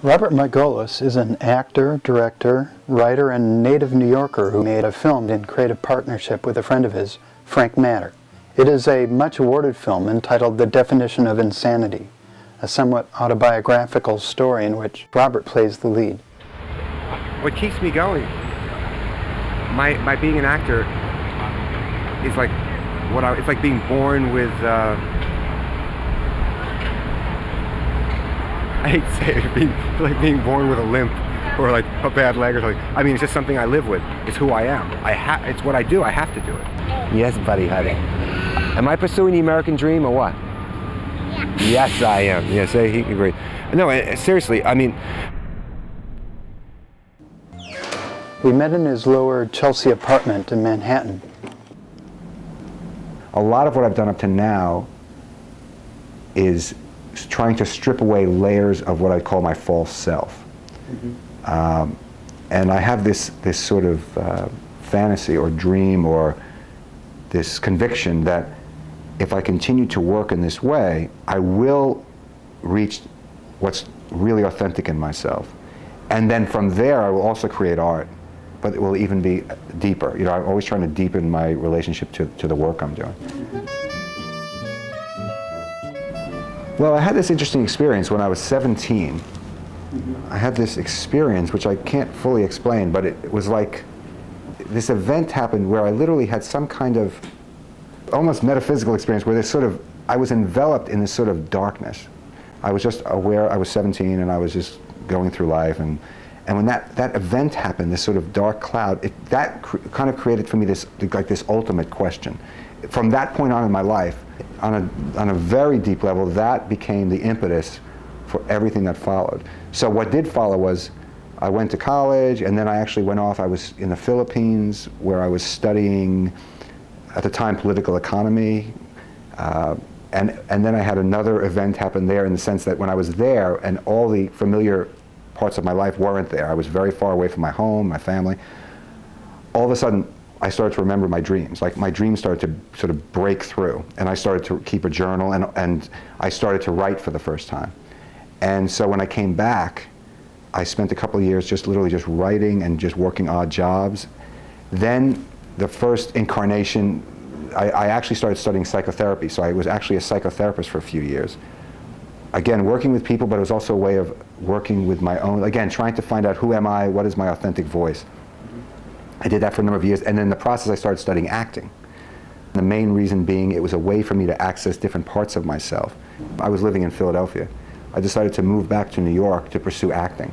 Robert Margolis is an actor, director, writer, and native New Yorker who made a film in creative partnership with a friend of his, Frank Matter. It is a much awarded film entitled The Definition of Insanity, a somewhat autobiographical story in which Robert plays the lead. What keeps me going, my being an actor, is like it's like being born with. I hate to say it, like being born with a limp or like a bad leg or something. I mean, it's just something I live with. It's who I am. It's what I do. I have to do it. Yes, buddy, honey. Am I pursuing the American dream or what? Yeah. Yes, I am. Yes, he agreed. No, seriously, I mean. We met in his lower Chelsea apartment in Manhattan. A lot of what I've done up to now is trying to strip away layers of what I call my false self. Mm-hmm. And I have this sort of fantasy or dream or this conviction that if I continue to work in this way, I will reach what's really authentic in myself. And then from there, I will also create art, but it will even be deeper. You know, I'm always trying to deepen my relationship to the work I'm doing. Well, I had this interesting experience when I was 17. I had this experience which I can't fully explain, but it was like this event happened where I literally had some kind of almost metaphysical experience where I was enveloped in this sort of darkness. I was just aware I was 17 and I was just going through life, and when that event happened, this sort of dark cloud, kind of created for me this ultimate question. From that point on in my life, on a very deep level, that became the impetus for everything that followed. So what did follow was I went to college, and then I actually went off. I was in the Philippines, where I was studying, at the time, political economy. And then I had another event happen there, in the sense that when I was there and all the familiar parts of my life weren't there, I was very far away from my home, my family, all of a sudden I started to remember my dreams. Like, my dreams started to sort of break through, and I started to keep a journal, and I started to write for the first time. And so when I came back, I spent a couple of years literally just writing and just working odd jobs. Then the first incarnation, I actually started studying psychotherapy, so I was actually a psychotherapist for a few years. Again, working with people, but it was also a way of working with my own, again, trying to find out who am I, what is my authentic voice. I did that for a number of years, and in the process I started studying acting. The main reason being it was a way for me to access different parts of myself. I was living in Philadelphia. I decided to move back to New York to pursue acting.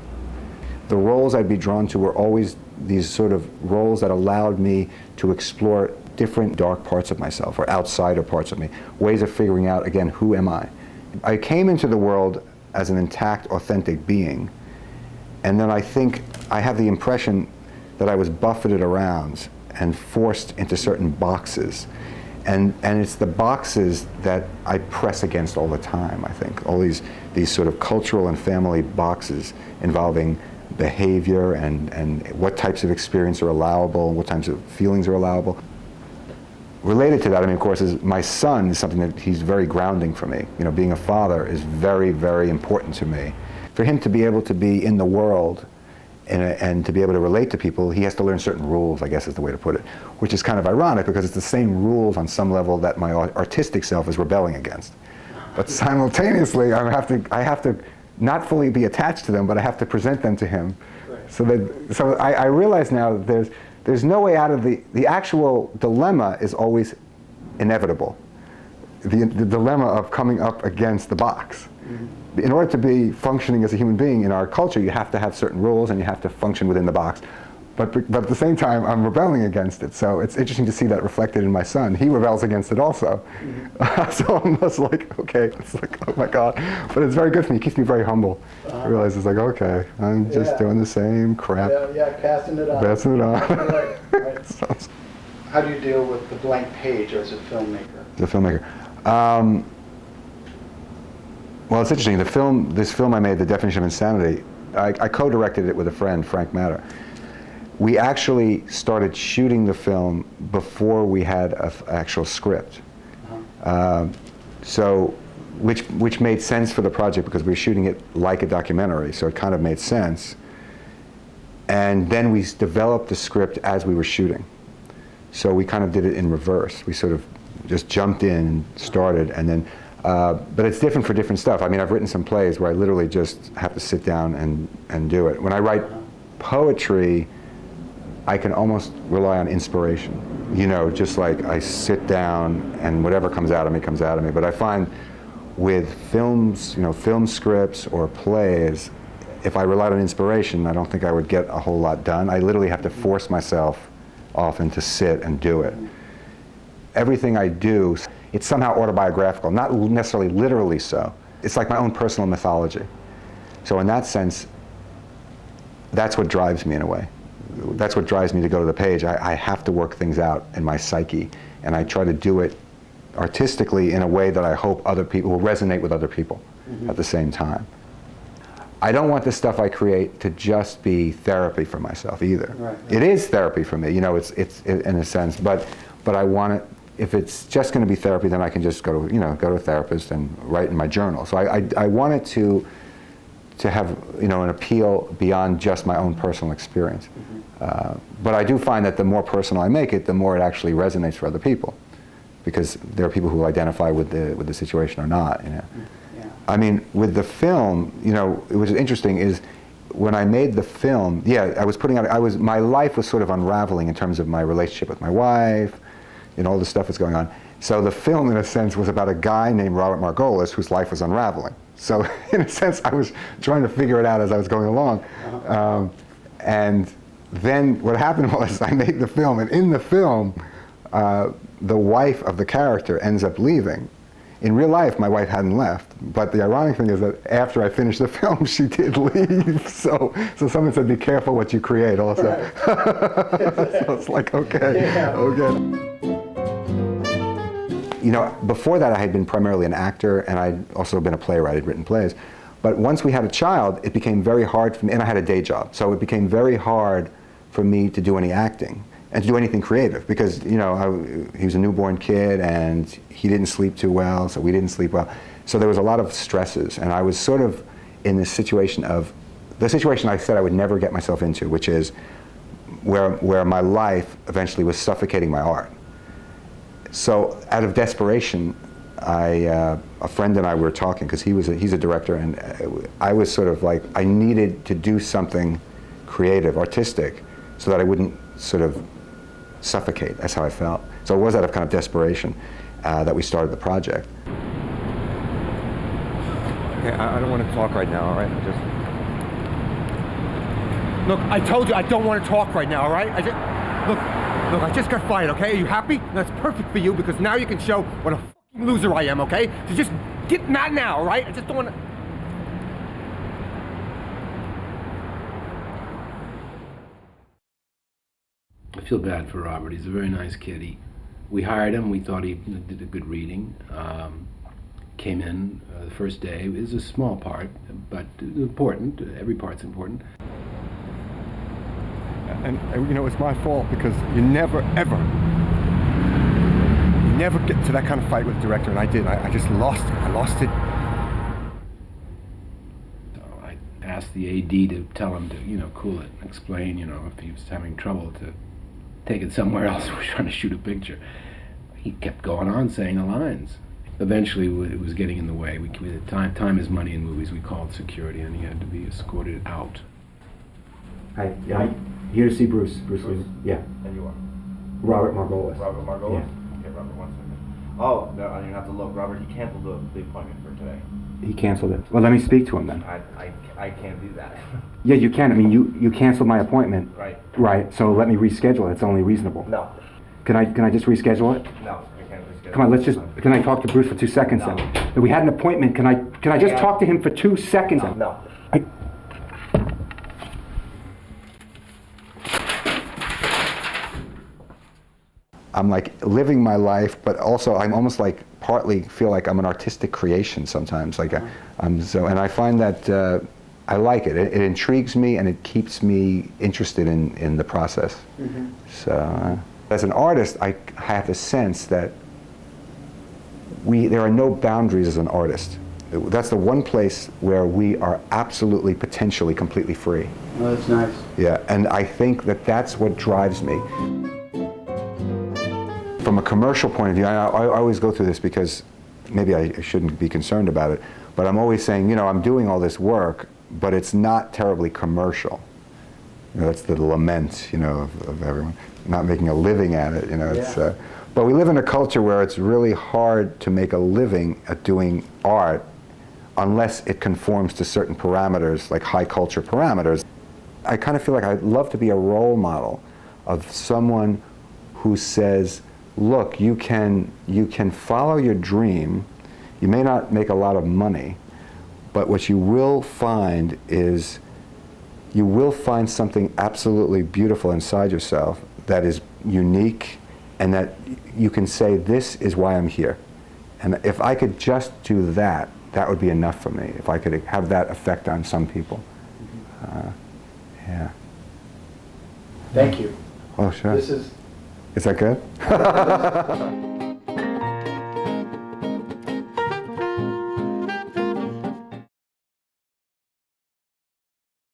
The roles I'd be drawn to were always these sort of roles that allowed me to explore different dark parts of myself, or outsider parts of me, ways of figuring out, again, who am I? I came into the world as an intact, authentic being, and then I think I have the impression that I was buffeted around and forced into certain boxes. And it's the boxes that I press against all the time, I think. All these sort of cultural and family boxes involving behavior and what types of experience are allowable and what types of feelings are allowable. Related to that, I mean, of course, is my son is something that he's very grounding for me. You know, being a father is very, very important to me. For him to be able to be in the world and to be able to relate to people, he has to learn certain rules, I guess is the way to put it, which is kind of ironic because it's the same rules on some level that my artistic self is rebelling against. But simultaneously, I have to not fully be attached to them, but I have to present them to him. Right. So I realize now that there's no way out of the actual dilemma is always inevitable. The dilemma of coming up against the box. Mm-hmm. In order to be functioning as a human being in our culture, you have to have certain rules and you have to function within the box. But at the same time, I'm rebelling against it. So it's interesting to see that reflected in my son. He rebels against it also. Mm-hmm. So I'm almost like, okay, it's like, oh my God. But it's very good for me. It keeps me very humble. I realize it's like, okay, I'm just doing the same crap. Yeah, casting it on. Passing it on. Right. How do you deal with the blank page as a filmmaker? The filmmaker. Well, it's interesting. This film I made, The Definition of Insanity, I co-directed it with a friend, Frank Matter. We actually started shooting the film before we had an actual script. So which made sense for the project because we were shooting it like a documentary, so it kind of made sense. And then we developed the script as we were shooting. So we kind of did it in reverse. We sort of just jumped in and started, and then, but it's different for different stuff. I mean, I've written some plays where I literally just have to sit down and do it. When I write poetry, I can almost rely on inspiration. You know, just like I sit down and whatever comes out of me comes out of me. But I find with films, you know, film scripts or plays, if I relied on inspiration, I don't think I would get a whole lot done. I literally have to force myself often to sit and do it. Everything I do, it's somehow autobiographical, not necessarily literally so. It's like my own personal mythology. So in that sense, that's what drives me in a way. That's what drives me to go to the page. I have to work things out in my psyche, and I try to do it artistically in a way that I hope other people will resonate with other people at the same time. I don't want the stuff I create to just be therapy for myself either. Right. It is therapy for me, you know, it's in a sense, but I want it, if it's just going to be therapy, then I can just go to, you know, go to a therapist and write in my journal. So I want it to have, you know, an appeal beyond just my own personal experience. But I do find that the more personal I make it, the more it actually resonates for other people, because there are people who identify with the situation or not, you know. I mean, with the film, you know, it was interesting is when I made the film, yeah, I was putting out, my life was sort of unraveling in terms of my relationship with my wife, and all the stuff that's going on. So the film, in a sense, was about a guy named Robert Margolis whose life was unraveling. So in a sense, I was trying to figure it out as I was going along. And then what happened was I made the film, and in the film, the wife of the character ends up leaving. In real life, my wife hadn't left, but the ironic thing is that after I finished the film, she did leave. So someone said, "Be careful what you create." Also, right. So it's like, okay, yeah. Okay. You know, before that, I had been primarily an actor, and I'd also been a playwright. I'd written plays, but once we had a child, it became very hard for me, and I had a day job, so it became very hard for me to do any acting and to do anything creative, because, you know, he was a newborn kid and he didn't sleep too well, so we didn't sleep well. So there was a lot of stresses, and I was sort of in this situation of, the situation I said I would never get myself into, which is where my life eventually was suffocating my art. So out of desperation, a friend and I were talking, because he's a director, and I was sort of like, I needed to do something creative, artistic, so that I wouldn't sort of suffocate. That's how I felt. So it was out of kind of desperation that we started the project. Okay, I don't want to talk right now, all right? Look, I told you I don't want to talk right now, all right? Look, I just got fired, okay? Are you happy? That's perfect for you, because now you can show what a fucking loser I am, okay? So just get mad now, all right? I just don't want to... I feel bad for Robert. He's a very nice kid. We hired him. We thought he did a good reading. Came in the first day. It was a small part, but important. Every part's important. And you know, it's my fault, because you never get to that kind of fight with the director, and I did. I just lost it. I lost it. So I asked the AD to tell him to, you know, cool it, explain, you know, if he was having trouble, to take it somewhere else. We're trying to shoot a picture. He kept going on saying the lines. Eventually, it was getting in the way. Time is money in movies. We called security, and he had to be escorted out. Hi, here to see Bruce. Bruce Lee. Yeah. And you are? Robert Margolis. Robert Margolis? Yeah. Okay, Robert, 1 second. Oh, no, I didn't have to look. Robert, he canceled the appointment for today. He canceled it. Well, let me speak to him then. I can't do that. Yeah, you can. I mean, you canceled my appointment. Right. Right. So let me reschedule it. It's only reasonable. No. Can I just reschedule it? No, I can't reschedule. Come on, can I talk to Bruce for 2 seconds No. then? We had an appointment. Can I just talk to him for 2 seconds? No. I'm like living my life, but also I'm almost like partly feel like I'm an artistic creation sometimes. Like and I find that I like it. It intrigues me, and it keeps me interested in the process. So as an artist, I have the sense that there are no boundaries as an artist. That's the one place where we are absolutely, potentially, completely free. Well, that's nice. Yeah, and I think that that's what drives me. From a commercial point of view, I always go through this because maybe I shouldn't be concerned about it, but I'm always saying, you know, I'm doing all this work, but it's not terribly commercial. You know, that's the lament, you know, of everyone not making a living at it. You know, Yeah. it's. But we live in a culture where it's really hard to make a living at doing art unless it conforms to certain parameters, like high culture parameters. I kind of feel like I'd love to be a role model of someone who says, look, you can follow your dream. You may not make a lot of money, but what you will find is you will find something absolutely beautiful inside yourself that is unique, and that you can say, this is why I'm here. And if I could just do that, that would be enough for me, if I could have that effect on some people. Yeah. Thank you. Oh, sure. This is Is that good?